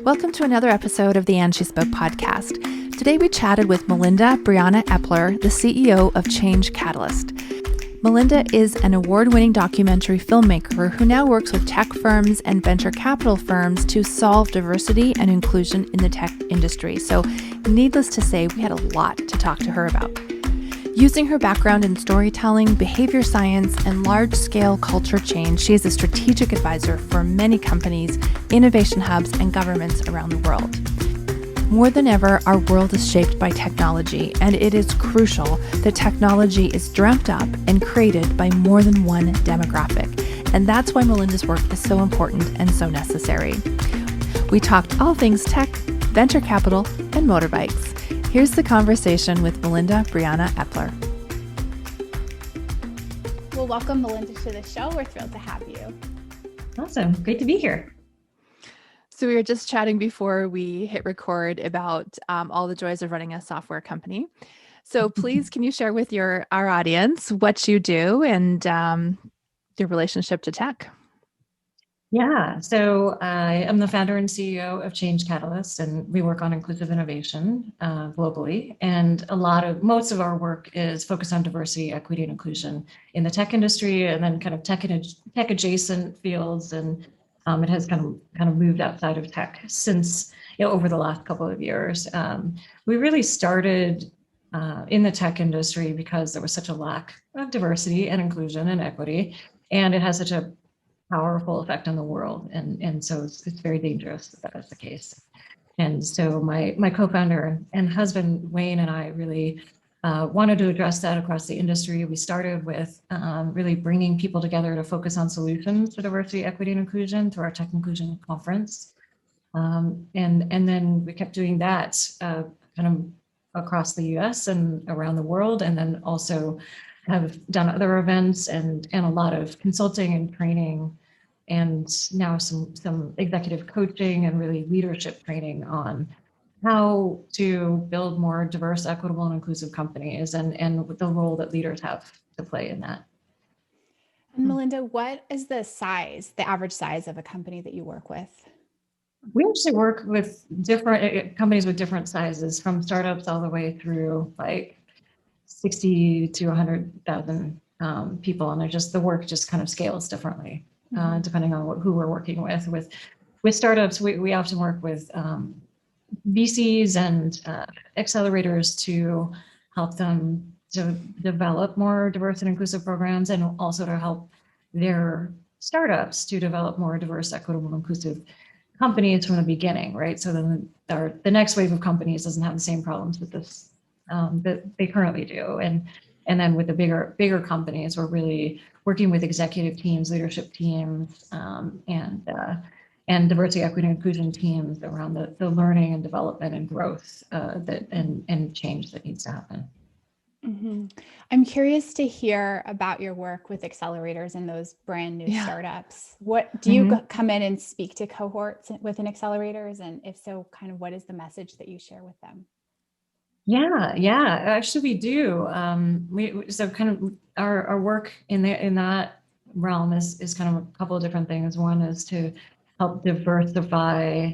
Welcome to another episode of the And She Spoke podcast. Today we chatted with Melinda Briana Epler, the CEO of Change Catalyst. Melinda is an award-winning documentary filmmaker who now works with tech firms and venture capital firms to solve diversity and inclusion in the tech industry. So needless to say, we had a lot to talk to her about. Using her background in storytelling, behavior science, and large-scale culture change, she is a strategic advisor for many companies, innovation hubs, and governments around the world. More than ever, our world is shaped by technology, and it is crucial that technology is dreamt up and created by more than one demographic. And that's why Melinda's work is so important and so necessary. We talked all things tech, venture capital, and motorbikes. Here's the conversation with Melinda Briana Epler. Well, welcome, Melinda, to the show. We're thrilled to have you. Awesome. Great to be here. So we were just chatting before we hit record about all the joys of running a software company. So please, can you share with our audience what you do and your relationship to tech? Yeah. So I am the founder and CEO of Change Catalyst, and we work on inclusive innovation globally. And most of our work is focused on diversity, equity, and inclusion in the tech industry, and then kind of tech adjacent fields. And it has kind of moved outside of tech since over the last couple of years. We really started in the tech industry because there was such a lack of diversity and inclusion and equity, and it has such a powerful effect on the world, and so it's very dangerous that that's the case. And so my co-founder and husband Wayne and I really wanted to address that across the industry. We started with really bringing people together to focus on solutions to diversity, equity, and inclusion through our Tech Inclusion Conference, and then we kept doing that kind of across the U.S. and around the world, and then also have done other events and a lot of consulting and training, and now some executive coaching and really leadership training on how to build more diverse, equitable, and inclusive companies, and the role that leaders have to play in that. And Melinda, what is the average size of a company that you work with? We actually work with different companies with different sizes, from startups all the way through like 60 to 100,000 people, and the work just kind of scales differently depending on who we're working with. With startups, we often work with VCs and accelerators to help them to develop more diverse and inclusive programs, and also to help their startups to develop more diverse, equitable, and inclusive companies from the beginning, right? So then the next wave of companies doesn't have the same problems with this that they currently do. And then with the bigger companies, we're really working with executive teams, leadership teams, and diversity, equity, and inclusion teams around the learning and development and growth and change that needs to happen. Mm-hmm. I'm curious to hear about your work with accelerators and those brand new startups. What do you come in and speak to cohorts within accelerators? And if so, kind of what is the message that you share with them? Yeah. Actually, we do. So kind of our work in that realm is kind of a couple of different things. One is to help diversify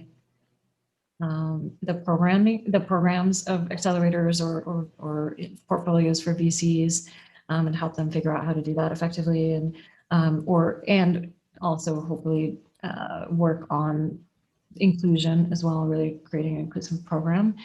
the programs of accelerators or portfolios for VCs, and help them figure out how to do that effectively, and also hopefully work on inclusion as well, really creating an inclusive program.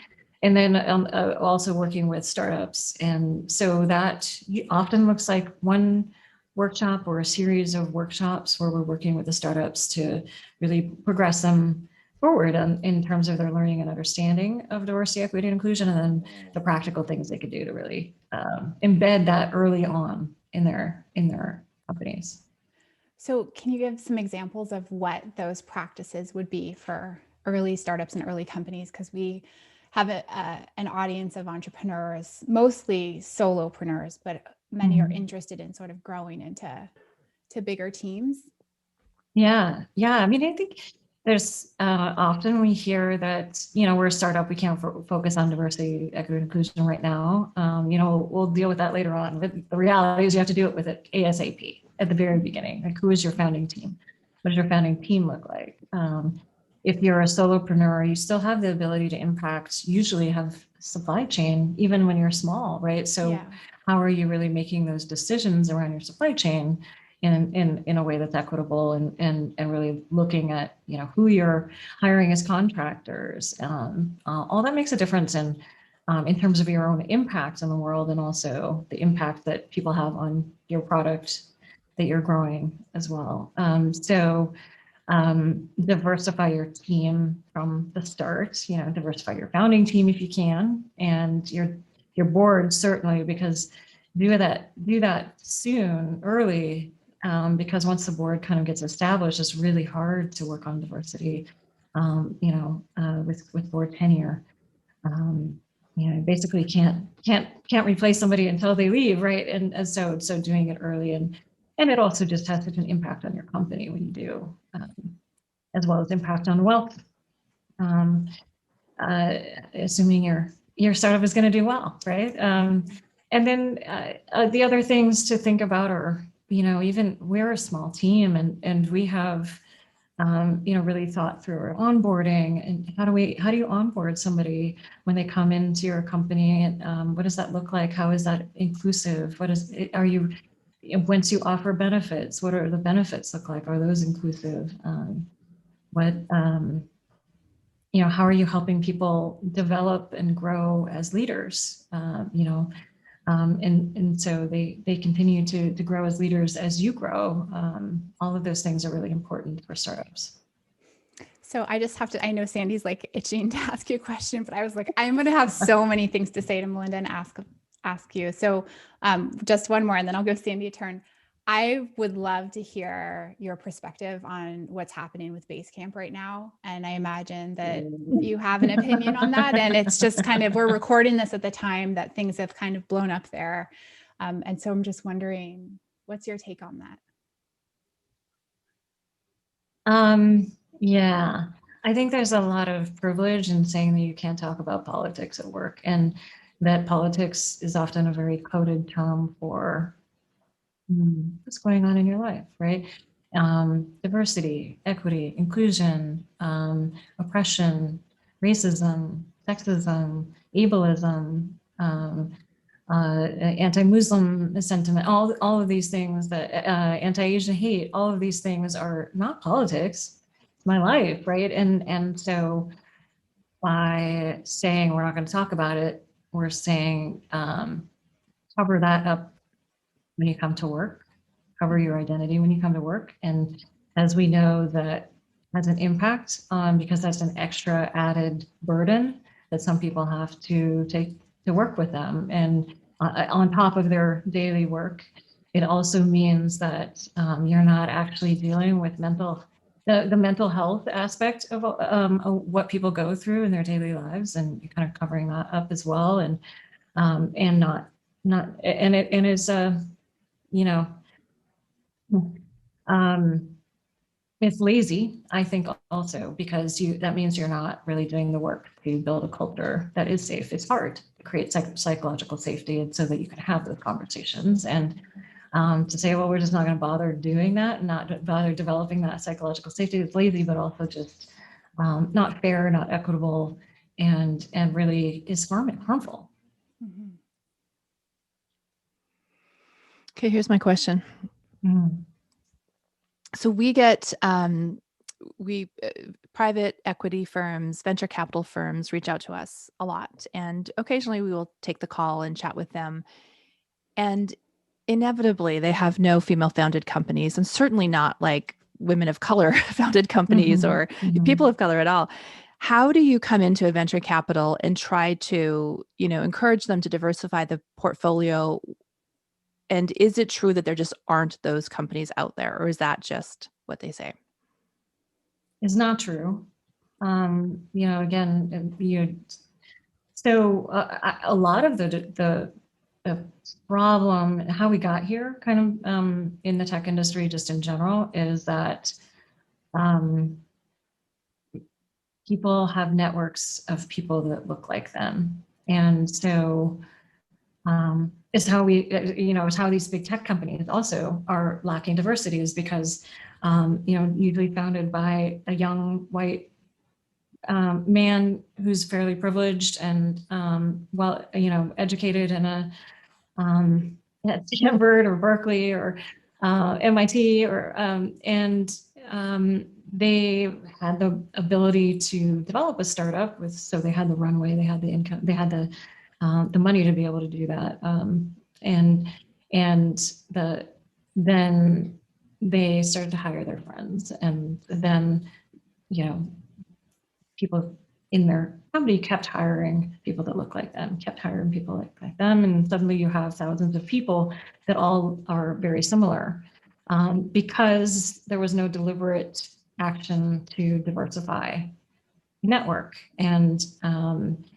And then also working with startups. And so that often looks like one workshop or a series of workshops where we're working with the startups to really progress them forward in terms of their learning and understanding of diversity, equity, and inclusion, and then the practical things they could do to really embed that early on in their companies. So can you give some examples of what those practices would be for early startups and early companies? Because we have an audience of entrepreneurs, mostly solopreneurs, but many are interested in sort of growing into bigger teams. Yeah. I mean, I think there's often we hear that, we're a startup, we can't focus on diversity, equity, and inclusion right now. We'll deal with that later on. But the reality is you have to do it with it ASAP at the very beginning. Like, who is your founding team? What does your founding team look like? if you're a solopreneur, you still have the ability to impact, usually have supply chain, even when you're small, right? So how are you really making those decisions around your supply chain in a way that's equitable and really looking at, who you're hiring as contractors? All that makes a difference in terms of your own impact in the world, and also the impact that people have on your product that you're growing as well. Diversify your team from the start, diversify your founding team if you can, and your board certainly, because do that soon, early, because once the board kind of gets established, it's really hard to work on diversity, with board tenure. Basically can't replace somebody until they leave, right? And so doing it early, and it also just has such an impact on your company when you do, as well as impact on wealth. Assuming your startup is going to do well, right? And then the other things to think about are, even we're a small team, and we have really thought through our onboarding, and how do you onboard somebody when they come into your company, and what does that look like? How is that inclusive? Once you offer benefits, what are the benefits look like? Are those inclusive? How are you helping people develop and grow as leaders? And so they continue to grow as leaders as you grow. All of those things are really important for startups. So I just have to, I know Sandy's like itching to ask you a question, but I was like, I'm going to have so many things to say to Melinda and ask you. So just one more, and then I'll give Sandy a turn. I would love to hear your perspective on what's happening with Basecamp right now. And I imagine that you have an opinion on that. And it's just kind of, we're recording this at the time that things have kind of blown up there. And so I'm just wondering, what's your take on that? Yeah, I think there's a lot of privilege in saying that you can't talk about politics at work, and that politics is often a very coded term for what's going on in your life, right? Diversity, equity, inclusion, oppression, racism, sexism, ableism, anti-Muslim sentiment, all of these things, that anti-Asian hate, all of these things are not politics. It's my life, right? And so by saying we're not going to talk about it, we're saying cover that up when you come to work, cover your identity when you come to work. And as we know, that has an impact because that's an extra added burden that some people have to take to work with them. And on top of their daily work, it also means that you're not actually dealing with the mental health aspect of what people go through in their daily lives, and you're kind of covering that up as well. And it is it's lazy, I think, also, because that means you're not really doing the work to build a culture that is safe. It's hard to create psychological safety, and so that you can have those conversations. And to say, well, we're just not going to bother doing that and not bother developing that psychological safety, it's lazy, but also just not fair, not equitable, and really is harmful. Mm-hmm. Okay, here's my question. So we get private equity firms, venture capital firms reach out to us a lot, and occasionally we will take the call and chat with them. And inevitably, they have no female-founded companies, and certainly not like women of color founded companies or people of color at all. How do you come into a venture capital and try to, encourage them to diversify the portfolio? And is it true that there just aren't those companies out there, or is that just what they say? It's not true. So a lot of the problem, how we got here, kind of in the tech industry, just in general, is that people have networks of people that look like them, and so is how it's how these big tech companies also are lacking diversity, is because usually founded by a young white man who's fairly privileged and well, educated in a at Stanford or Berkeley or MIT and they had the ability to develop a startup so they had the runway, they had the income, they had the money to be able to do that. And then they started to hire their friends, and then, people in their company kept hiring people that look like them, kept hiring people like them. And suddenly you have thousands of people that all are very similar because there was no deliberate action to diversify network and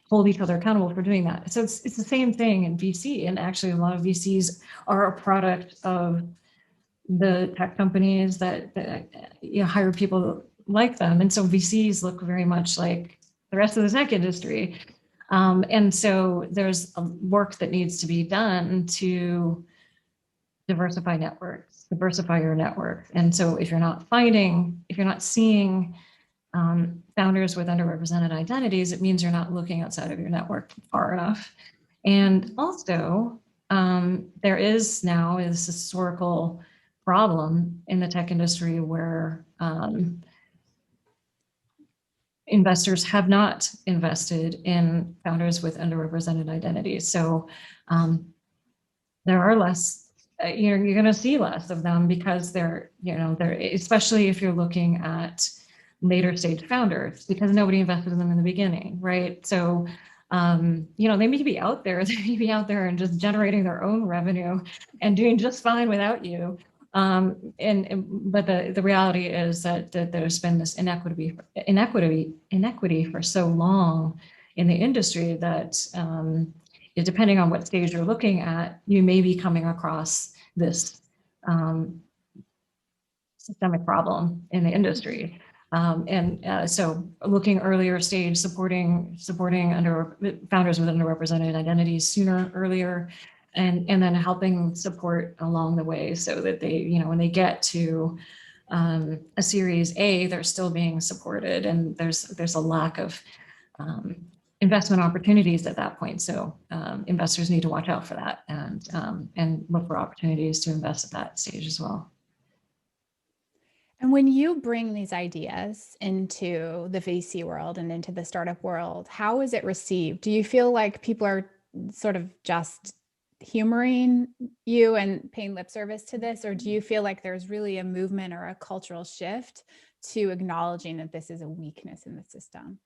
hold each other accountable for doing that. So it's the same thing in VC. And actually a lot of VCs are a product of the tech companies that hire people like them. And so VCs look very much like the rest of the tech industry. And so there's work that needs to be done to diversify networks, diversify your network. And so if you're not seeing founders with underrepresented identities, it means you're not looking outside of your network far enough. And also, there is now this historical problem in the tech industry where investors have not invested in founders with underrepresented identities. So there are less, you're going to see less of them because they're, especially if you're looking at later stage founders, because nobody invested in them in the beginning, right? So, they may be out there, and just generating their own revenue and doing just fine without you. But the reality is that there's been this inequity for so long in the industry that depending on what stage you're looking at, you may be coming across this systemic problem in the industry. So looking earlier stage, supporting founders with underrepresented identities sooner, earlier, and then helping support along the way so that they, when they get to a Series A, they're still being supported, and there's a lack of investment opportunities at that point. So investors need to watch out for that and look for opportunities to invest at that stage as well. And when you bring these ideas into the VC world and into the startup world, how is it received? Do you feel like people are sort of just humoring you and paying lip service to this? Or do you feel like there's really a movement or a cultural shift to acknowledging that this is a weakness in the system?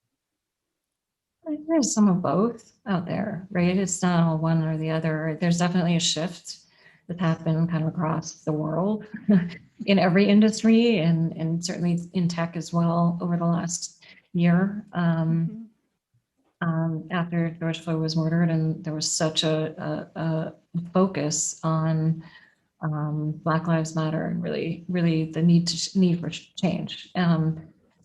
There's some of both out there, right? It's not all one or the other. There's definitely a shift that's happened kind of across the world in every industry and certainly in tech as well over the last year. After George Floyd was murdered, and there was such a focus on Black Lives Matter and really the need for change.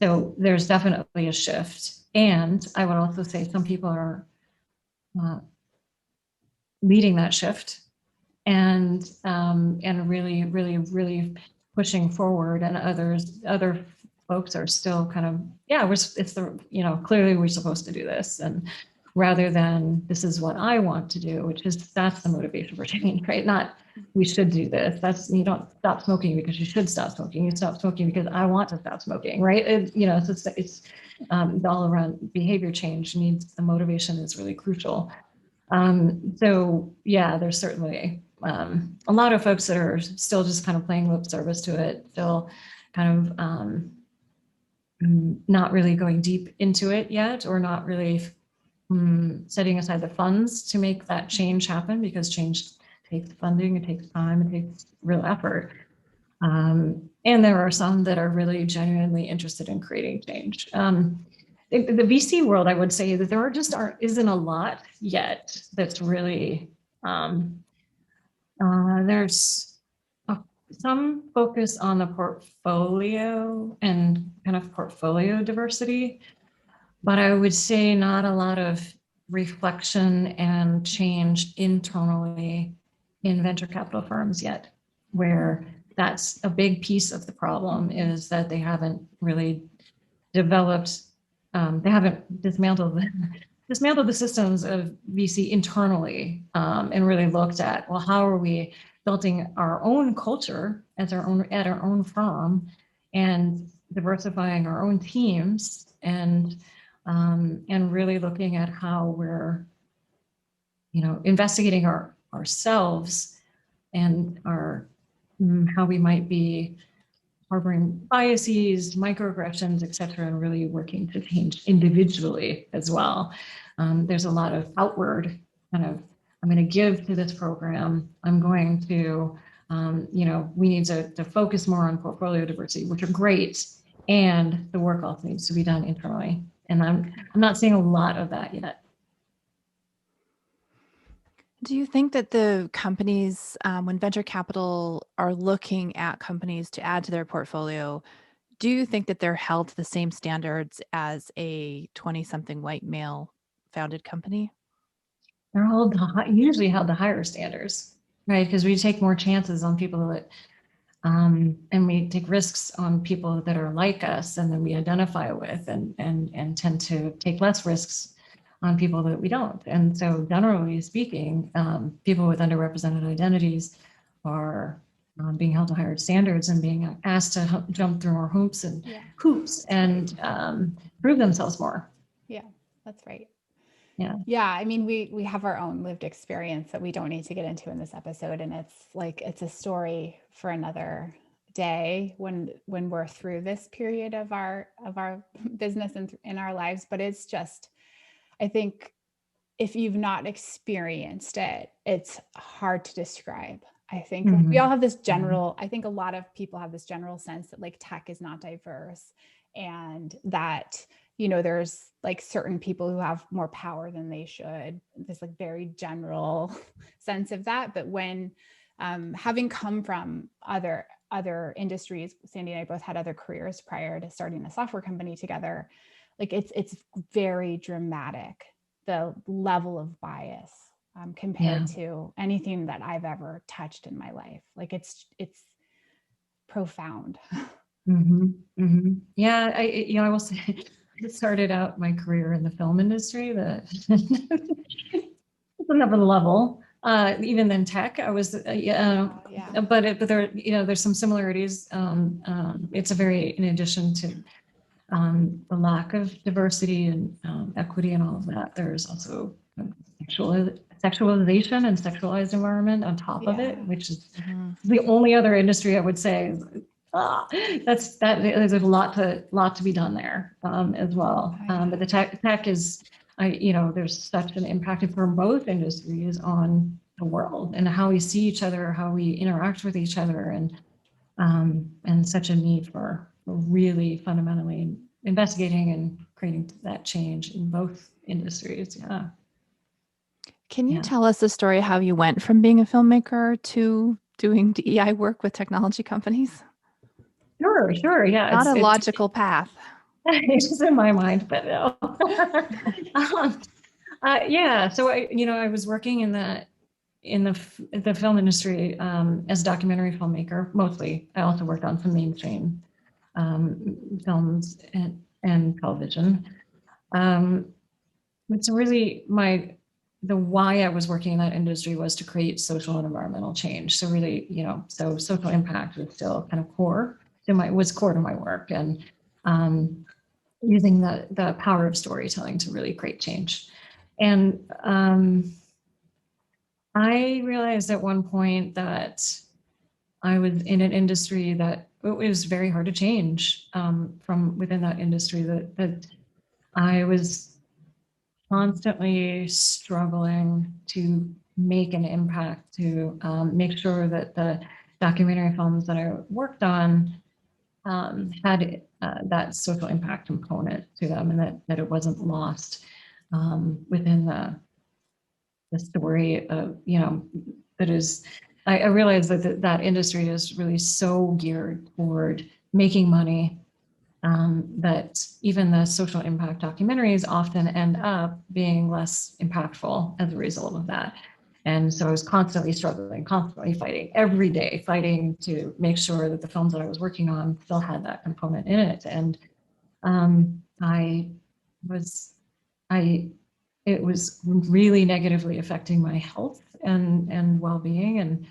So there's definitely a shift. And I would also say some people are leading that shift and really pushing forward, and other folks are still kind of, clearly we're supposed to do this, and rather than this is what I want to do, that's the motivation for change, right? Not we should do this. You don't stop smoking because you should stop smoking. You stop smoking because I want to stop smoking, right? It's all around behavior change the motivation is really crucial. So yeah, there's certainly a lot of folks that are still just kind of playing lip service to it, still kind of not really going deep into it yet, or not really setting aside the funds to make that change happen, because change takes funding, it takes time, it takes real effort. And there are some that are really genuinely interested in creating change. The VC world, I would say that there isn't a lot yet that's really, there's some focus on the portfolio and kind of portfolio diversity, but I would say not a lot of reflection and change internally in venture capital firms yet, where that's a big piece of the problem, is that they haven't really developed they haven't dismantled the systems of VC internally, and really looked at, well, how are we building our own culture at our own firm, and diversifying our own teams, and really looking at how we're, investigating ourselves, and how we might be harboring biases, microaggressions, et cetera, and really working to change individually as well. There's a lot of outward kind of, I'm going to give to this program. I'm going to, we need to focus more on portfolio diversity, which are great. And the work also needs to be done internally. And I'm not seeing a lot of that yet. Do you think that the companies, when venture capital are looking at companies to add to their portfolio, do you think that they're held to the same standards as a 20-something white male founded company? They're usually held to higher standards, right? Because we take more chances on people that, and we take risks on people that are like us and that we identify with, and tend to take less risks on people that we don't. And so generally speaking, people with underrepresented identities are being held to higher standards and being asked to jump through more hoops and prove themselves more. Yeah, that's right. Yeah. Yeah. I mean, we have our own lived experience that we don't need to get into in this episode. And it's a story for another day when we're through this period of our business and in our lives. But it's just, I think if you've not experienced it, it's hard to describe. I think we all have this general, I think a lot of people have this general sense that like tech is not diverse, and that, there's like certain people who have more power than they should. This like very general sense of that. But when having come from other industries, Sandy and I both had other careers prior to starting a software company together. Like it's very dramatic, the level of bias compared to anything that I've ever touched in my life. Like it's profound. Yeah, I will say, I started out my career in the film industry. It's another level. Even in tech, I was, but there, there's some similarities. It's in addition to the lack of diversity and equity and all of that, there's also sexualization and sexualized environment on top of it, which is the only other industry I would say there's a lot to be done there as well. But the tech is, there's such an impact for both industries on the world and how we see each other, how we interact with each other, and such a need for really fundamentally investigating and creating that change in both industries. Yeah. Can you tell us the story how you went from being a filmmaker to doing DEI work with technology companies? Sure. Yeah. Not a logical path. It's just in my mind, but no. Yeah. So I was working in the film industry as a documentary filmmaker, mostly. I also worked on some mainstream films and television. It's really the why I was working in that industry was to create social and environmental change. So really, so social impact was still kind of core to my work, and using the power of storytelling to really create change. And I realized at one point that I was in an industry that it was very hard to change from within that industry, that I was constantly struggling to make an impact, to make sure that the documentary films that I worked on had that social impact component to them, and that it wasn't lost within the story of, that is, I realized that industry is really so geared toward making money, that even the social impact documentaries often end up being less impactful as a result of that. And so I was constantly struggling, constantly fighting, every day fighting to make sure that the films that I was working on still had that component in it. And I was, it was really negatively affecting my health and well-being. And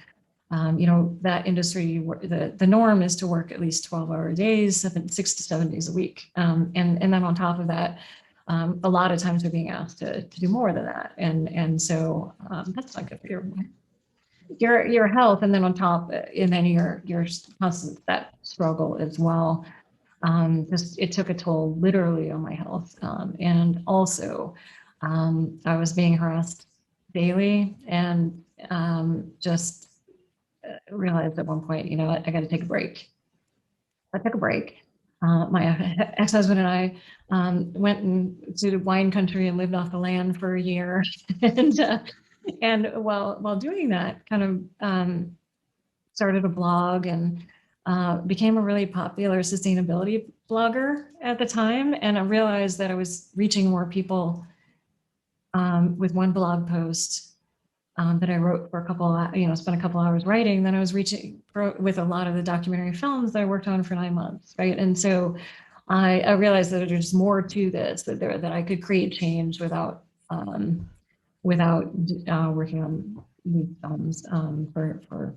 that industry, the norm is to work at least 12-hour days, 6 to 7 days a week. And then on top of that, a lot of times we're being asked to do more than that. And so that's not good for your health. And then on top, and then your constant, that struggle as well. Just, it took a toll literally on my health. And also I was being harassed daily, and just realized at one point, I got to take a break. I took a break. My ex-husband and I went into the wine country and lived off the land for a year. and while doing that, kind of started a blog and became a really popular sustainability blogger at the time. And I realized that I was reaching more people with one blog post that I wrote for spent a couple hours writing. Then I was reaching with a lot of the documentary films that I worked on for 9 months, right? And so I realized that there's more to this, that I could create change without working on these films for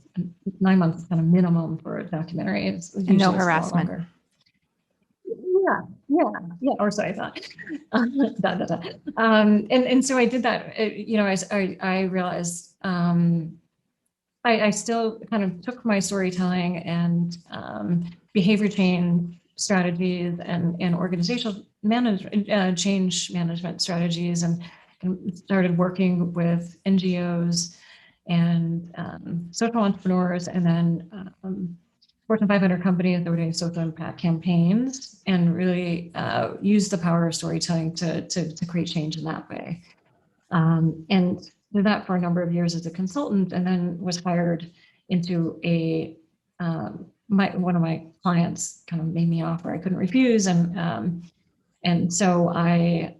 9 months, kind of minimum for a documentary. It's and no harassment. Yeah. Or so I thought. And so I did that. I realized I still kind of took my storytelling and behavior change strategies and organizational change management strategies, and started working with NGOs and social entrepreneurs, and then Fortune 500 companies that were doing social impact campaigns, and really use the power of storytelling to create change in that way. And did that for a number of years as a consultant, and then was hired into one of my clients kind of made me an offer I couldn't refuse. And so I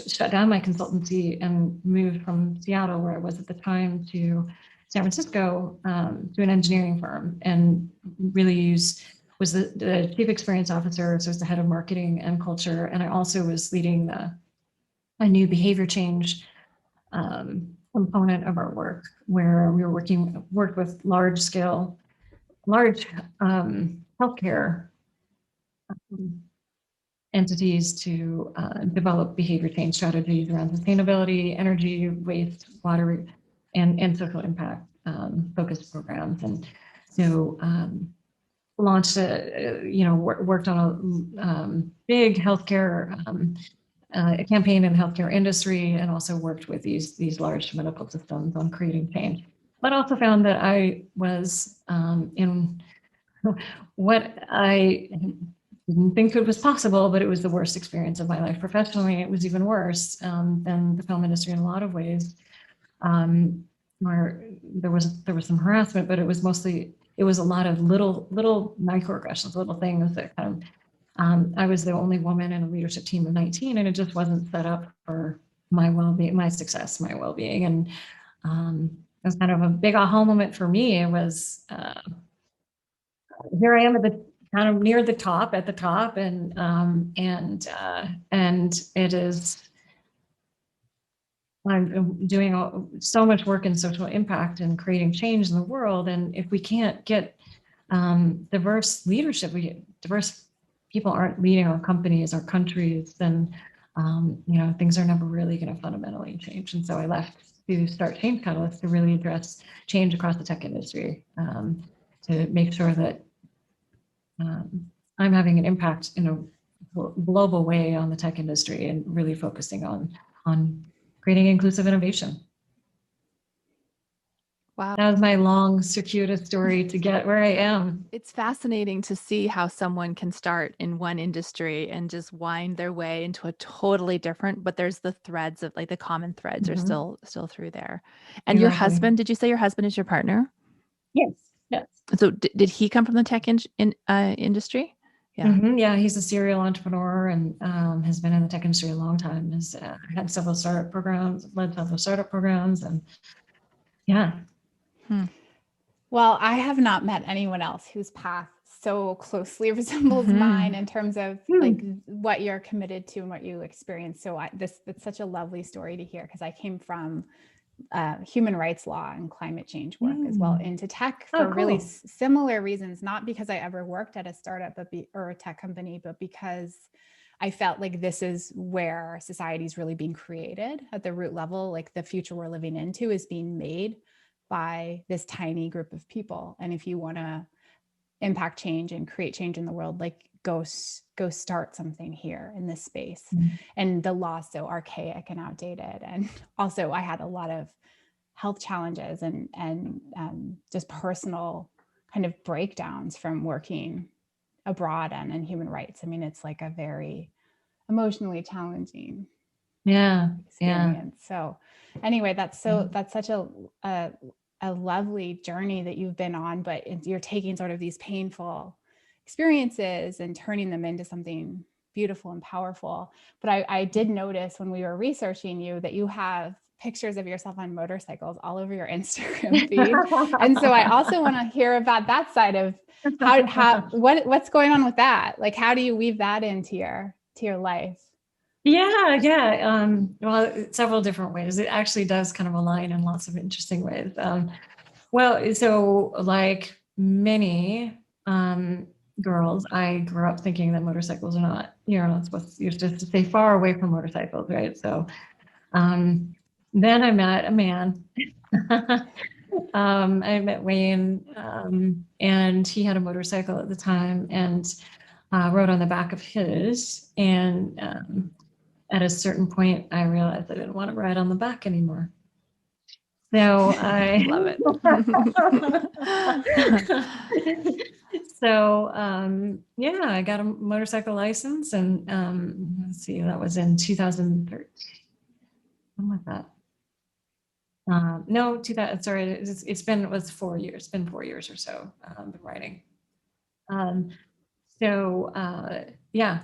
shut down my consultancy and moved from Seattle, where I was at the time, to San Francisco, to an engineering firm, and really was the chief experience officer. So I was the head of marketing and culture. And I also was leading a new behavior change component of our work, where we worked with large healthcare entities to develop behavior change strategies around sustainability, energy, waste, water, and social impact focused programs. And so launched worked on a big healthcare campaign in the healthcare industry, and also worked with these large medical systems on creating change. But also found that I was in what I didn't think it was possible, but it was the worst experience of my life professionally. It was even worse than the film industry in a lot of ways, where there was some harassment, but it was a lot of little microaggressions, little things that kind of, I was the only woman in a leadership team of 19, and it just wasn't set up for my well-being, my success, my well-being. And it was kind of a big aha moment for me. It was, here I am at kind of near the top, and it is, I'm doing so much work in social impact and creating change in the world. And if we can't get diverse leadership, diverse people aren't leading our companies, our countries, then things are never really going to fundamentally change. And so I left to start Change Catalyst to really address change across the tech industry, to make sure that I'm having an impact in a global way on the tech industry, and really focusing on creating inclusive innovation. Wow. That was my long, circuitous story to get where I am. It's fascinating to see how someone can start in one industry and just wind their way into a totally different, but there's the threads of, like, the common threads are still through there. And Exactly. Your husband, did you say your husband is your partner? Yes. So did he come from the tech industry? Yeah. Yeah, he's a serial entrepreneur, and has been in the tech industry a long time. Has had several led several startup programs, and yeah. Well, I have not met anyone else whose path so closely resembles mine in terms of like what you're committed to and what you experience. So it's such a lovely story to hear, because I came from human rights law and climate change work as well into tech Oh, for really cool. similar reasons, not because I ever worked at a startup or a tech company, but because I felt like this is where society is really being created at the root level. Like the future we're living into is being made by this tiny group of people. And if you want to impact change and create change in the world, like go start something here in this space. And the law's so archaic and outdated. And also I had a lot of health challenges and just personal kind of breakdowns from working abroad and in human rights. I mean, it's like a very emotionally challenging experience. So anyway, that's such a lovely journey that you've been on, but you're taking sort of these painful experiences and turning them into something beautiful and powerful. But I did notice when we were researching you that you have pictures of yourself on motorcycles all over your Instagram feed. And so I also want to hear about that side of what's going on with that? Like, how do you weave that into your life? Well, several different ways. It actually does kind of align in lots of interesting ways. Well, so like many girls, I grew up thinking that motorcycles are not, you're not supposed to, you're just to stay far away from motorcycles, right? So then I met a man. I met Wayne, and he had a motorcycle at the time, and rode on the back of his. And at a certain point, I realized I didn't want to ride on the back anymore. So I love it. So I got a motorcycle license, and let's see, that was in 2013. Something like that. No, 2000. Sorry, it was 4 years. It's been 4 years or so. Been riding.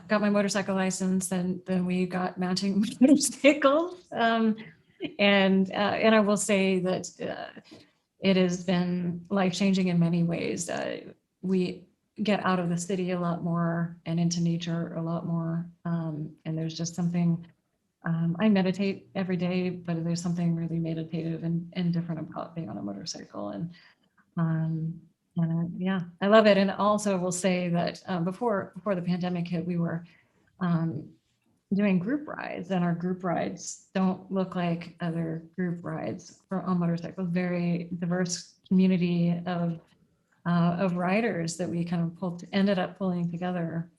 Got my motorcycle license, and then we got matching motorcycles. And I will say that it has been life-changing in many ways. We get out of the city a lot more and into nature a lot more. And there's just something, I meditate every day, but there's something really meditative and different about being on a motorcycle. And I love it. And also will say that before the pandemic hit, we were doing group rides, and our group rides don't look like other group rides on motorcycles. Very diverse community of riders that we kind of ended up pulling together,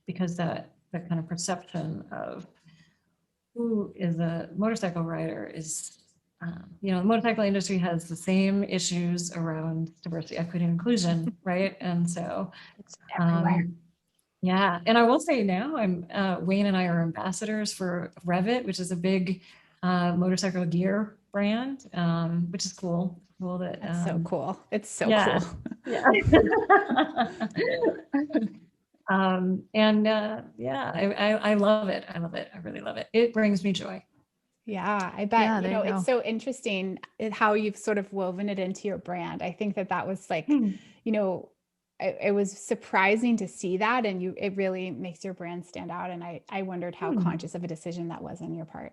because that kind of perception of who is a motorcycle rider is, the motorcycle industry has the same issues around diversity, equity, and inclusion, right? And so It's everywhere. yeah, and I will say now Wayne and I are ambassadors for Revit, which is a big motorcycle gear brand, which is cool. Cool that That's so cool. It's so yeah, cool. yeah. I love it. I love it. I really love it. It brings me joy. Yeah, I bet. Yeah, there you go. It's so interesting how you've sort of woven it into your brand. I think that was like, it was surprising to see that, and it really makes your brand stand out. And I wondered how conscious of a decision that was on your part.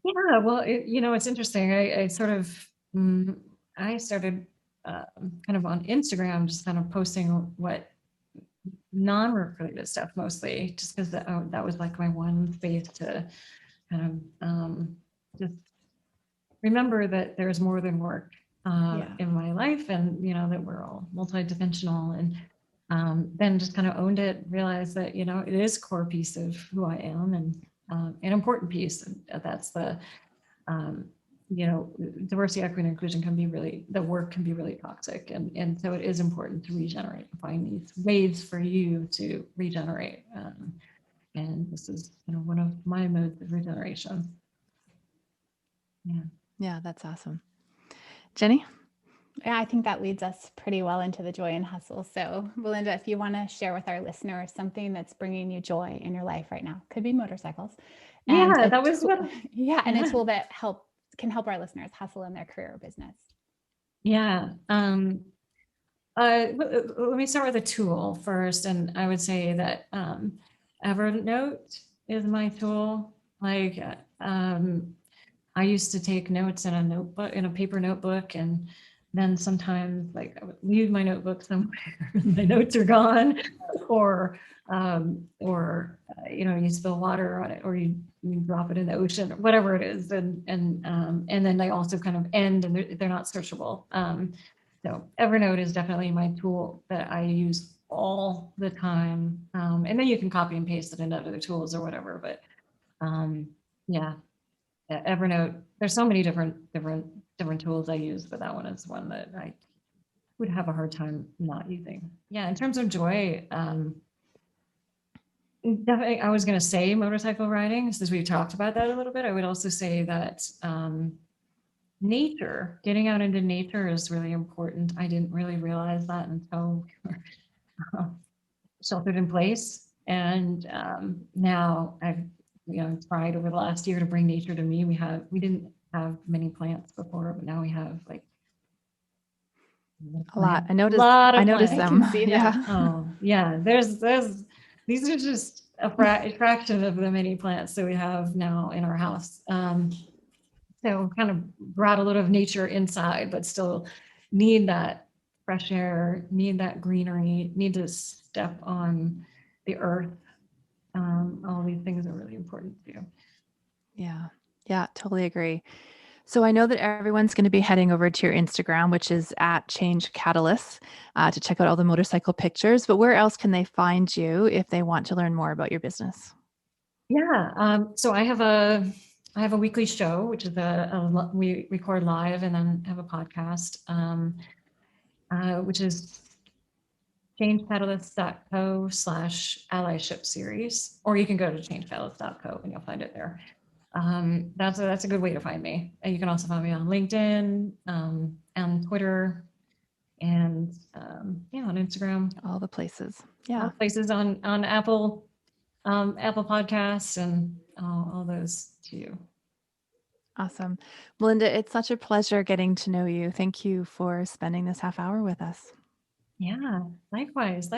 Yeah, well, it's interesting. I sort of, I started kind of on Instagram, just kind of posting what non-work related stuff mostly, just because that was like my one space to kind of just remember that there's more than work in my life, and that we're all multidimensional, and then just kind of owned it, realized that it is a core piece of who I am, and an important piece, and that's the diversity, equity, and inclusion the work can be really toxic, and so it is important to regenerate and find these ways for you to regenerate, and this is one of my modes of regeneration. Yeah, that's awesome. Jenny? Yeah, I think that leads us pretty well into the joy and hustle. So, Melinda, if you want to share with our listeners something that's bringing you joy in your life right now, could be motorcycles. And that was and a tool that can help our listeners hustle in their career or business. Yeah. Let me start with a tool first, and I would say that Evernote is my tool. Like, I used to take notes in a notebook, in a paper notebook, and then sometimes like I would leave my notebook somewhere, and my notes are gone, or you spill water on it, or you drop it in the ocean, or whatever it is, and then they also kind of end, and they're not searchable. So Evernote is definitely my tool that I use all the time. And then you can copy and paste it into other tools or whatever. But yeah, Evernote. There's so many different tools I use, but that one is one that I would have a hard time not using. Yeah, in terms of joy, definitely I was going to say motorcycle riding, since we talked about that a little bit. I would also say that nature, getting out into nature is really important. I didn't really realize that until we were sheltered in place. And now I've tried over the last year to bring nature to me. We didn't have many plants before, but now we have like A lot. a lot I of noticed plants. I can them. see Yeah. that. Oh yeah, there's these are just a fraction of the many plants that we have now in our house. So kind of brought a little of nature inside, but still need that fresh air, need that greenery, need to step on the earth. All these things are really important too. Yeah. Yeah, totally agree. So I know that everyone's going to be heading over to your Instagram, which is at Change Catalyst, to check out all the motorcycle pictures. But where else can they find you if they want to learn more about your business? Yeah. So I have a weekly show, which is we record live and then have a podcast, which is changecatalyst.co/allyship series, or you can go to changecatalyst.co and you'll find it there. That's a good way to find me. And you can also find me on LinkedIn, and Twitter, and on Instagram. All the places. All Yeah. places on Apple Podcasts and all those too. Awesome. Melinda, it's such a pleasure getting to know you. Thank you for spending this half hour with us. Yeah, likewise.